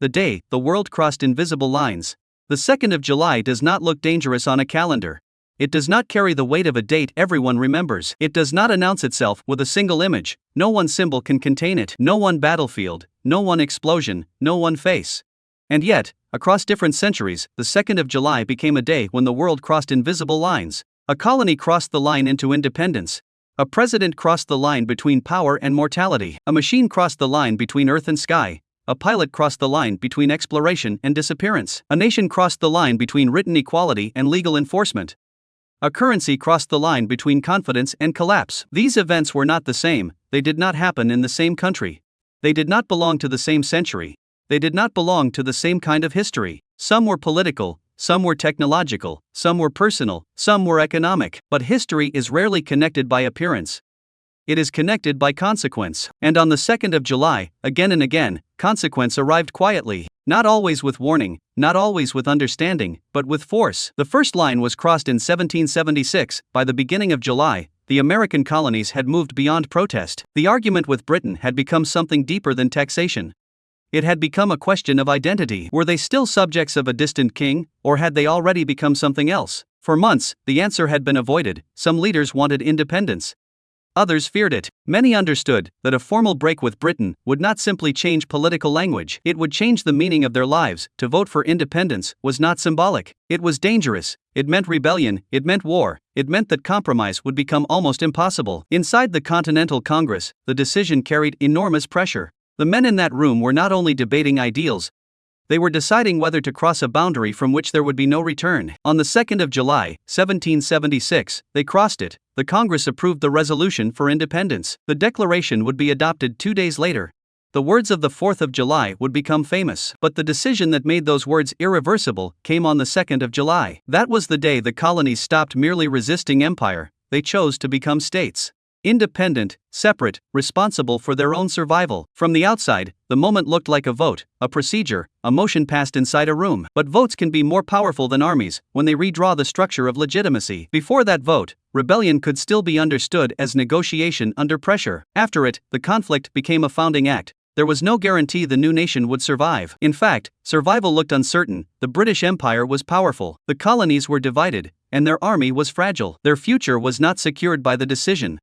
the day the world crossed invisible lines. The 2nd of July does not look dangerous on a calendar. It does not carry the weight of a date everyone remembers. It does not announce itself with a single image. No one symbol can contain it. No one battlefield, no one explosion, no one face. And yet, across different centuries, the 2nd of July became a day when the world crossed invisible lines. A colony crossed the line into independence. A president crossed the line between power and mortality. A machine crossed the line between earth and sky. A pilot crossed the line between exploration and disappearance. A nation crossed the line between written equality and legal enforcement. A currency crossed the line between confidence and collapse. These events were not the same. They did not happen in the same country. They did not belong to the same century. They did not belong to the same kind of history. Some were political, some were technological, some were personal, some were economic. But history is rarely connected by appearance. It is connected by consequence. And on the 2nd of July, again and again, consequence arrived quietly. Not always with warning, not always with understanding, but with force. The first line was crossed in 1776. By the beginning of July, the American colonies had moved beyond protest. The argument with Britain had become something deeper than taxation. It had become a question of identity. Were they still subjects of a distant king, or had they already become something else? For months, the answer had been avoided. Some leaders wanted independence. Others feared it. Many understood that a formal break with Britain would not simply change political language, it would change the meaning of their lives. To vote for independence was not symbolic. It was dangerous. It meant rebellion, it meant war, it meant that compromise would become almost impossible. Inside the Continental Congress, the decision carried enormous pressure. The men in that room were not only debating ideals, they were deciding whether to cross a boundary from which there would be no return. On the 2nd of July, 1776, they crossed it. The Congress approved the resolution for independence. The declaration would be adopted 2 days later. The words of the 4th of July would become famous. But the decision that made those words irreversible came on the 2nd of July. That was the day the colonies stopped merely resisting empire. They chose to become states. Independent, separate, responsible for their own survival. From the outside, the moment looked like a vote, a procedure, a motion passed inside a room. But votes can be more powerful than armies when they redraw the structure of legitimacy. Before that vote, rebellion could still be understood as negotiation under pressure. After it, the conflict became a founding act. There was no guarantee the new nation would survive. In fact, survival looked uncertain. The British Empire was powerful. The colonies were divided, and their army was fragile. Their future was not secured by the decision.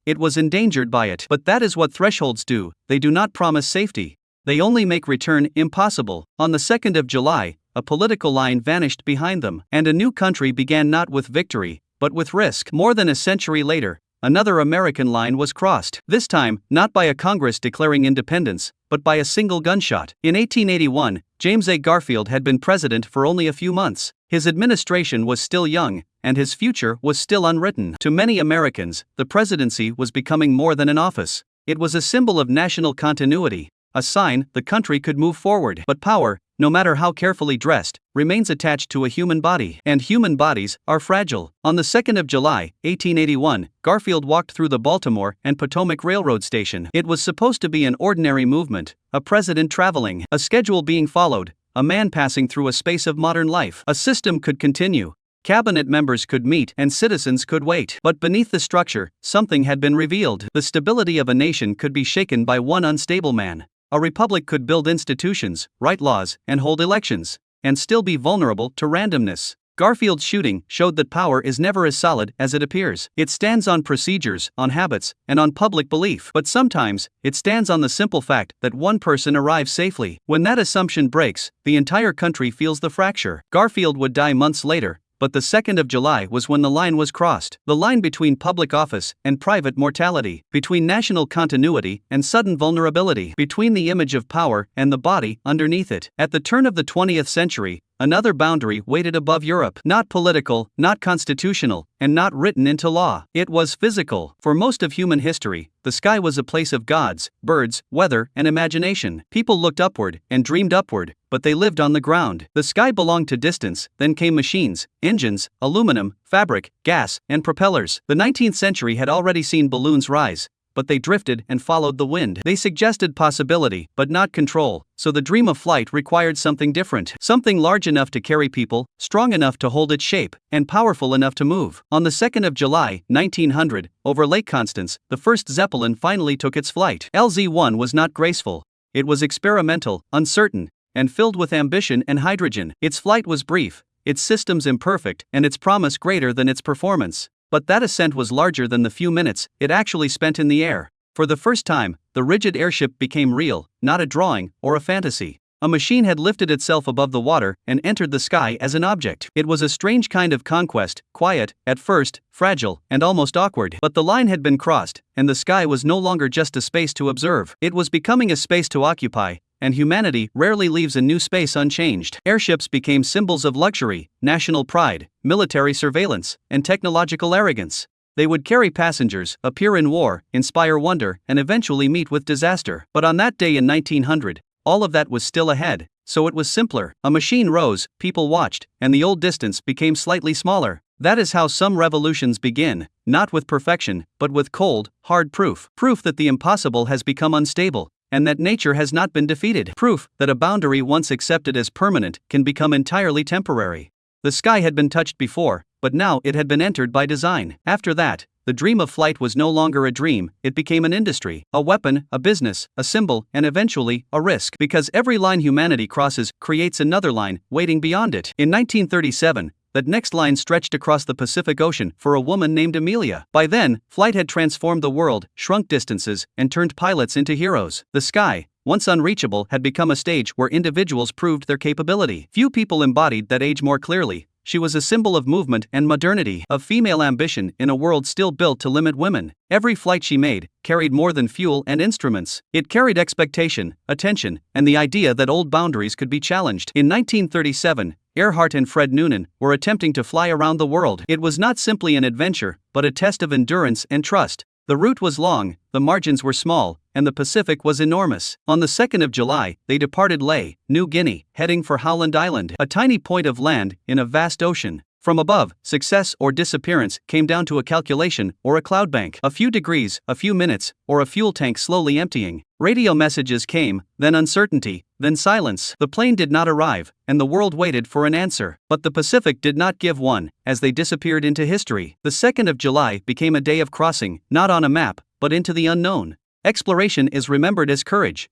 It was endangered by it. But that is what thresholds do. They do not promise safety. They only make return impossible. On the 2nd of July, a political line vanished behind them, and a new country began not with victory, but with risk. More than a century later, another American line was crossed. This time, not by a Congress declaring independence, but by a single gunshot. In 1881, James A. Garfield had been president for only a few months. His administration was still young, and his future was still unwritten. To many Americans, the presidency was becoming more than an office. It was a symbol of national continuity, a sign the country could move forward. But power, no matter how carefully dressed, remains attached to a human body, and human bodies are fragile. On the 2nd of July, 1881, Garfield walked through the Baltimore and Potomac Railroad station. It was supposed to be an ordinary movement, a president traveling, a schedule being followed, a man passing through a space of modern life. A system could continue. Cabinet members could meet and citizens could wait. But beneath the structure, something had been revealed. The stability of a nation could be shaken by one unstable man. A republic could build institutions, write laws, and hold elections, and still be vulnerable to randomness. Garfield's shooting showed that power is never as solid as it appears. It stands on procedures, on habits, and on public belief. But sometimes, it stands on the simple fact that one person arrives safely. When that assumption breaks, the entire country feels the fracture. Garfield would die months later, but the 2nd of July was when the line was crossed. The line between public office and private mortality, between national continuity and sudden vulnerability, between the image of power and the body underneath it. At the turn of the 20th century, another boundary waited above Europe. Not political, not constitutional, and not written into law. It was physical. For most of human history, the sky was a place of gods, birds, weather, and imagination. People looked upward and dreamed upward, but they lived on the ground. The sky belonged to distance, then came machines, engines, aluminum, fabric, gas, and propellers. The 19th century had already seen balloons rise, but they drifted and followed the wind. They suggested possibility, but not control, so the dream of flight required something different. Something large enough to carry people, strong enough to hold its shape, and powerful enough to move. On the 2nd of July, 1900, over Lake Constance, the first Zeppelin finally took its flight. LZ-1 was not graceful. It was experimental, uncertain, and filled with ambition and hydrogen. Its flight was brief, its systems imperfect, and its promise greater than its performance. But that ascent was larger than the few minutes it actually spent in the air. For the first time, the rigid airship became real, not a drawing or a fantasy. A machine had lifted itself above the water and entered the sky as an object. It was a strange kind of conquest, quiet, at first, fragile, and almost awkward. But the line had been crossed, and the sky was no longer just a space to observe. It was becoming a space to occupy, and humanity rarely leaves a new space unchanged. Airships became symbols of luxury, national pride, military surveillance, and technological arrogance. They would carry passengers, appear in war, inspire wonder, and eventually meet with disaster. But on that day in 1900, all of that was still ahead, so it was simpler. A machine rose, people watched, and the old distance became slightly smaller. That is how some revolutions begin, not with perfection, but with cold, hard proof. Proof that the impossible has become unstable, and that nature has not been defeated. Proof that a boundary once accepted as permanent can become entirely temporary. The sky had been touched before, but now it had been entered by design. After that, the dream of flight was no longer a dream, it became an industry, a weapon, a business, a symbol, and eventually, a risk. Because every line humanity crosses creates another line waiting beyond it. In 1937, that next line stretched across the Pacific Ocean for a woman named Amelia. By then, flight had transformed the world, shrunk distances, and turned pilots into heroes. The sky, once unreachable, had become a stage where individuals proved their capability. Few people embodied that age more clearly. She was a symbol of movement and modernity, of female ambition in a world still built to limit women. Every flight she made carried more than fuel and instruments. It carried expectation, attention, and the idea that old boundaries could be challenged. In 1937, Earhart and Fred Noonan were attempting to fly around the world. It was not simply an adventure, but a test of endurance and trust. The route was long, the margins were small, and the Pacific was enormous. On the 2nd of July, they departed Lae, New Guinea, heading for Howland Island, a tiny point of land in a vast ocean. From above, success or disappearance came down to a calculation or a cloud bank. A few degrees, a few minutes, or a fuel tank slowly emptying. Radio messages came, then uncertainty, then silence. The plane did not arrive, and the world waited for an answer. But the Pacific did not give one, as they disappeared into history. The 2nd of July became a day of crossing, not on a map, but into the unknown. Exploration is remembered as courage.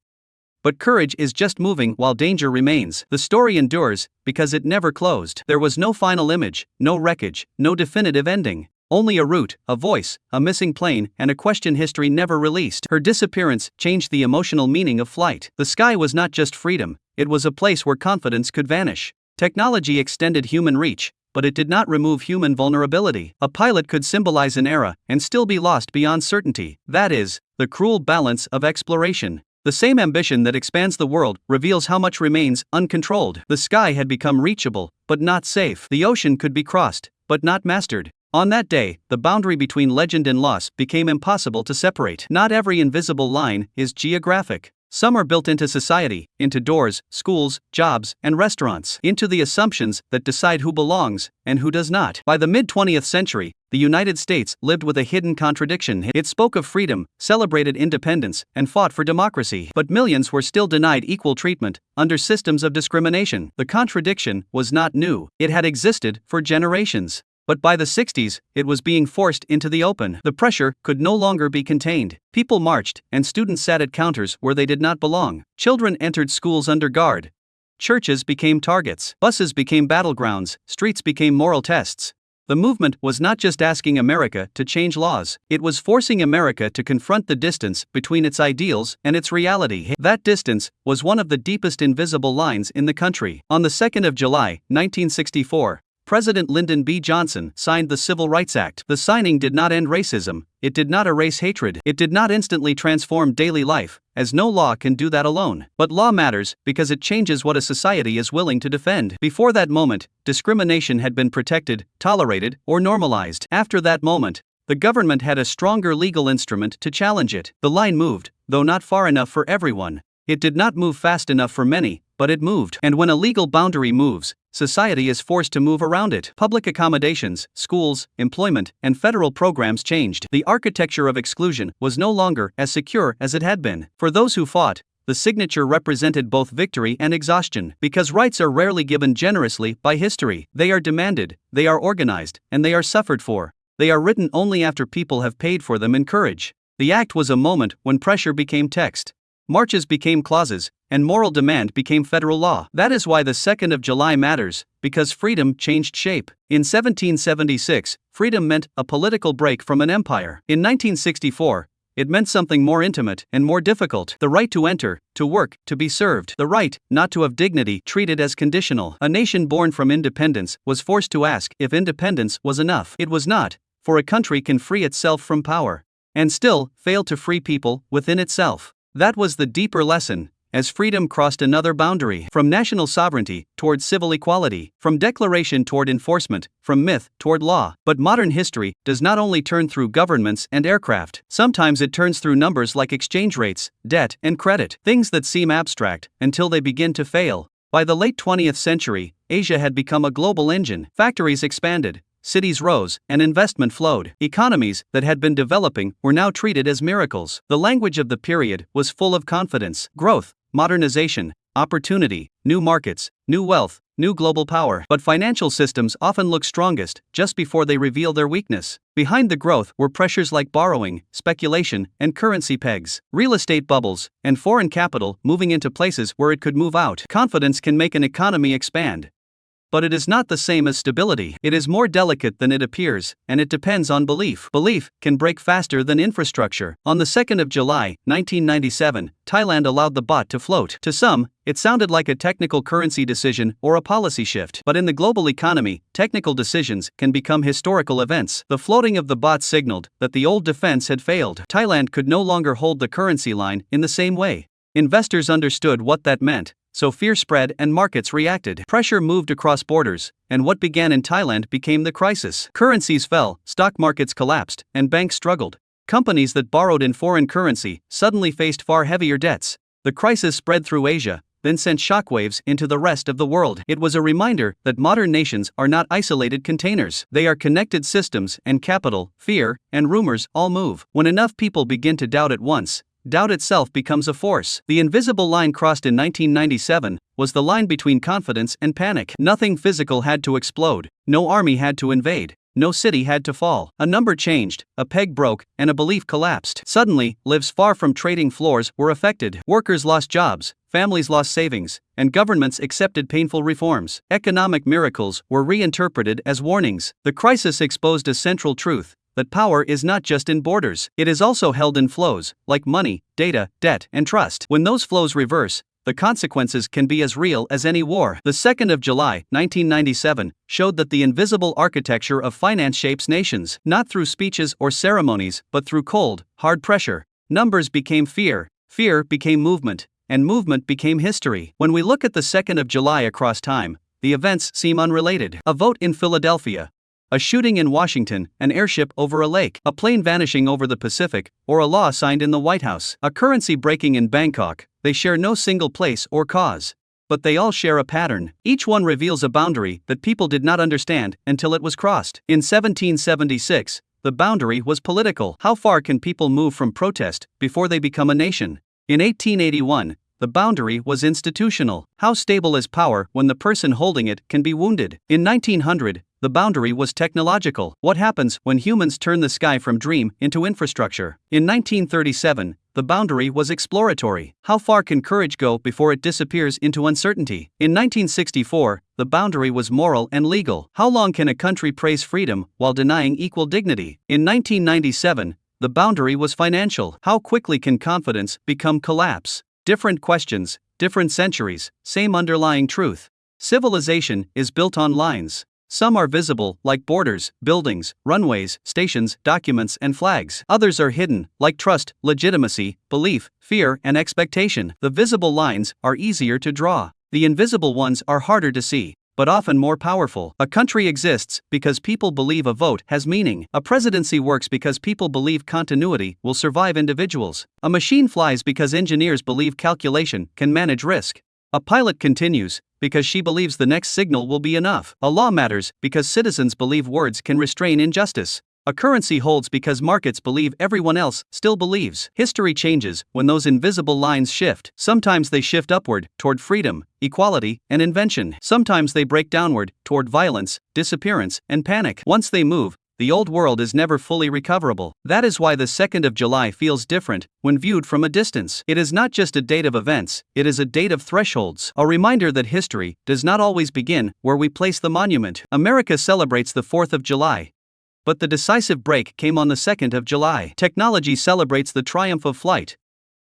But courage is just moving while danger remains. The story endures, because it never closed. There was no final image, no wreckage, no definitive ending. Only a route, a voice, a missing plane, and a question history never released. Her disappearance changed the emotional meaning of flight. The sky was not just freedom, it was a place where confidence could vanish. Technology extended human reach, but it did not remove human vulnerability. A pilot could symbolize an era and still be lost beyond certainty. That is, the cruel balance of exploration. The same ambition that expands the world reveals how much remains uncontrolled. The sky had become reachable, but not safe. The ocean could be crossed, but not mastered. On that day, the boundary between legend and loss became impossible to separate. Not every invisible line is geographic. Some are built into society, into doors, schools, jobs, and restaurants, into the assumptions that decide who belongs and who does not. By the mid-20th century, the United States lived with a hidden contradiction. It spoke of freedom, celebrated independence, and fought for democracy. But millions were still denied equal treatment under systems of discrimination. The contradiction was not new. It had existed for generations. But by the 60s, it was being forced into the open. The pressure could no longer be contained. People marched, and students sat at counters where they did not belong. Children entered schools under guard. Churches became targets. Buses became battlegrounds. Streets became moral tests. The movement was not just asking America to change laws, it was forcing America to confront the distance between its ideals and its reality. That distance was one of the deepest invisible lines in the country. On the 2nd of July, 1964, President Lyndon B. Johnson signed the Civil Rights Act. The signing did not end racism, it did not erase hatred, it did not instantly transform daily life, as no law can do that alone. But law matters because it changes what a society is willing to defend. Before that moment, discrimination had been protected, tolerated, or normalized. After that moment, the government had a stronger legal instrument to challenge it. The line moved, though not far enough for everyone. It did not move fast enough for many, but it moved. And when a legal boundary moves, society is forced to move around it. Public accommodations, schools, employment, and federal programs changed. The architecture of exclusion was no longer as secure as it had been. For those who fought, the signature represented both victory and exhaustion. Because rights are rarely given generously by history. They are demanded, they are organized, and they are suffered for. They are written only after people have paid for them in courage. The act was a moment when pressure became text. Marches became clauses, and moral demand became federal law. That is why the 2nd of July matters, because freedom changed shape. In 1776, freedom meant a political break from an empire. In 1964, it meant something more intimate and more difficult: the right to enter, to work, to be served, the right not to have dignity treated as conditional. A nation born from independence was forced to ask if independence was enough. It was not, for a country can free itself from power and still fail to free people within itself. That was the deeper lesson, as freedom crossed another boundary, from national sovereignty toward civil equality, from declaration toward enforcement, from myth toward law. But modern history does not only turn through governments and aircraft. Sometimes it turns through numbers like exchange rates, debt, and credit, things that seem abstract until they begin to fail. By the late 20th century, Asia had become a global engine. Factories expanded, cities rose, and investment flowed. Economies that had been developing were now treated as miracles. The language of the period was full of confidence, growth, modernization, opportunity, new markets, new wealth, new global power. But financial systems often look strongest just before they reveal their weakness. Behind the growth were pressures like borrowing, speculation, and currency pegs, real estate bubbles, and foreign capital moving into places where it could move out. Confidence can make an economy expand, but it is not the same as stability. It is more delicate than it appears, and it depends on belief. Belief can break faster than infrastructure. On the 2nd of July, 1997, Thailand allowed the baht to float. To some, it sounded like a technical currency decision or a policy shift. But in the global economy, technical decisions can become historical events. The floating of the baht signaled that the old defense had failed. Thailand could no longer hold the currency line in the same way. Investors understood what that meant, so fear spread and markets reacted. Pressure moved across borders, and what began in Thailand became the crisis. Currencies fell, stock markets collapsed, and banks struggled. Companies that borrowed in foreign currency suddenly faced far heavier debts. The crisis spread through Asia, then sent shockwaves into the rest of the world. It was a reminder that modern nations are not isolated containers. They are connected systems, and capital, fear, and rumors all move. When enough people begin to doubt at once, doubt itself becomes a force. The invisible line crossed in 1997 was the line between confidence and panic. Nothing physical had to explode, no army had to invade, no city had to fall. A number changed, a peg broke, and a belief collapsed. Suddenly, lives far from trading floors were affected. Workers lost jobs, families lost savings, and governments accepted painful reforms. Economic miracles were reinterpreted as warnings. The crisis exposed a central truth: that power is not just in borders, it is also held in flows, like money, data, debt, and trust. When those flows reverse, the consequences can be as real as any war. The 2nd of July, 1997, showed that the invisible architecture of finance shapes nations, not through speeches or ceremonies, but through cold, hard pressure. Numbers became fear, fear became movement, and movement became history. When we look at the 2nd of July across time, the events seem unrelated. A vote in Philadelphia, a shooting in Washington, an airship over a lake, a plane vanishing over the Pacific, or a law signed in the White House, a currency breaking in Bangkok, they share no single place or cause. But they all share a pattern. Each one reveals a boundary that people did not understand until it was crossed. In 1776, the boundary was political. How far can people move from protest before they become a nation? In 1881, the boundary was institutional. How stable is power when the person holding it can be wounded? In 1900, the boundary was technological. What happens when humans turn the sky from dream into infrastructure? In 1937, the boundary was exploratory. How far can courage go before it disappears into uncertainty? In 1964, the boundary was moral and legal. How long can a country praise freedom while denying equal dignity? In 1997, the boundary was financial. How quickly can confidence become collapse? Different questions, different centuries, same underlying truth. Civilization is built on lines. Some are visible, like borders, buildings, runways, stations, documents, and flags. Others are hidden, like trust, legitimacy, belief, fear, and expectation. The visible lines are easier to draw. The invisible ones are harder to see, but often more powerful. A country exists because people believe a vote has meaning. A presidency works because people believe continuity will survive individuals. A machine flies because engineers believe calculation can manage risk. A pilot continues because she believes the next signal will be enough. A law matters because citizens believe words can restrain injustice. A currency holds because markets believe everyone else still believes. History changes when those invisible lines shift. Sometimes they shift upward, toward freedom, equality, and invention. Sometimes they break downward, toward violence, disappearance, and panic. Once they move, the old world is never fully recoverable. That is why the 2nd of July feels different when viewed from a distance. It is not just a date of events, it is a date of thresholds, a reminder that history does not always begin where we place the monument. America celebrates the 4th of July. But the decisive break came on the 2nd of July. Technology celebrates the triumph of flight.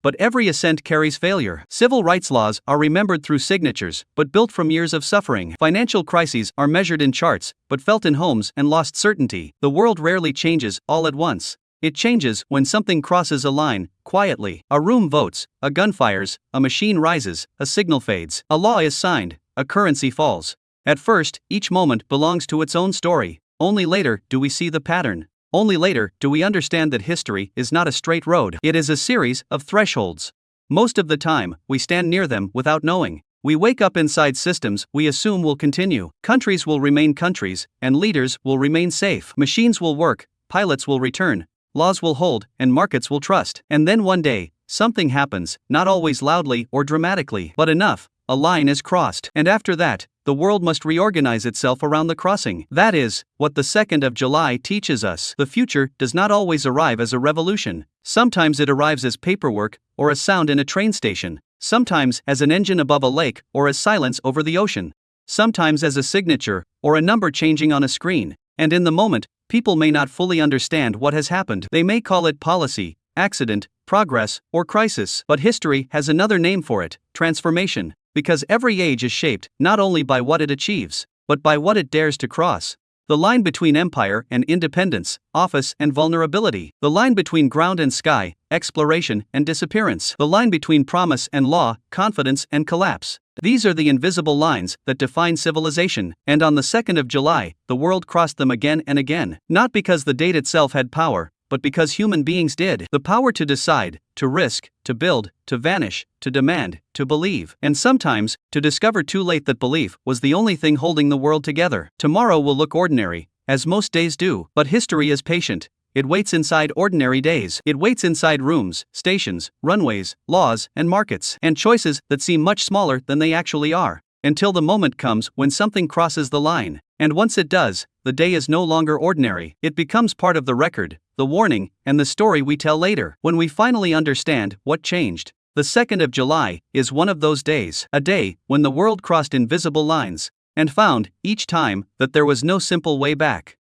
But every ascent carries failure. Civil rights laws are remembered through signatures, but built from years of suffering. Financial crises are measured in charts, but felt in homes and lost certainty. The world rarely changes all at once. It changes when something crosses a line, quietly. A room votes, a gun fires, a machine rises, a signal fades, a law is signed, a currency falls. At first, each moment belongs to its own story. Only later do we see the pattern. Only later do we understand that history is not a straight road. It is a series of thresholds. Most of the time, we stand near them without knowing. We wake up inside systems we assume will continue. Countries will remain countries, and leaders will remain safe. Machines will work, pilots will return, laws will hold, and markets will trust. And then one day, something happens, not always loudly or dramatically, but enough. A line is crossed. And after that, the world must reorganize itself around the crossing. That is what the 2nd of July teaches us. The future does not always arrive as a revolution. Sometimes it arrives as paperwork, or a sound in a train station. Sometimes as an engine above a lake, or as silence over the ocean. Sometimes as a signature, or a number changing on a screen. And in the moment, people may not fully understand what has happened. They may call it policy, accident, progress, or crisis. But history has another name for it: transformation. Because every age is shaped not only by what it achieves, but by what it dares to cross. The line between empire and independence, office and vulnerability. The line between ground and sky, exploration and disappearance. The line between promise and law, confidence and collapse. These are the invisible lines that define civilization, and on the 2nd of July, the world crossed them again and again. Not because the date itself had power, but because human beings did. The power to decide, to risk, to build, to vanish, to demand, to believe, and sometimes, to discover too late that belief was the only thing holding the world together. Tomorrow will look ordinary, as most days do, but history is patient. It waits inside ordinary days. It waits inside rooms, stations, runways, laws, and markets, and choices that seem much smaller than they actually are. Until the moment comes when something crosses the line. And once it does, the day is no longer ordinary. It becomes part of the record, the warning, and the story we tell later. When we finally understand what changed, the 2nd of July is one of those days. A day when the world crossed invisible lines and found, each time, that there was no simple way back.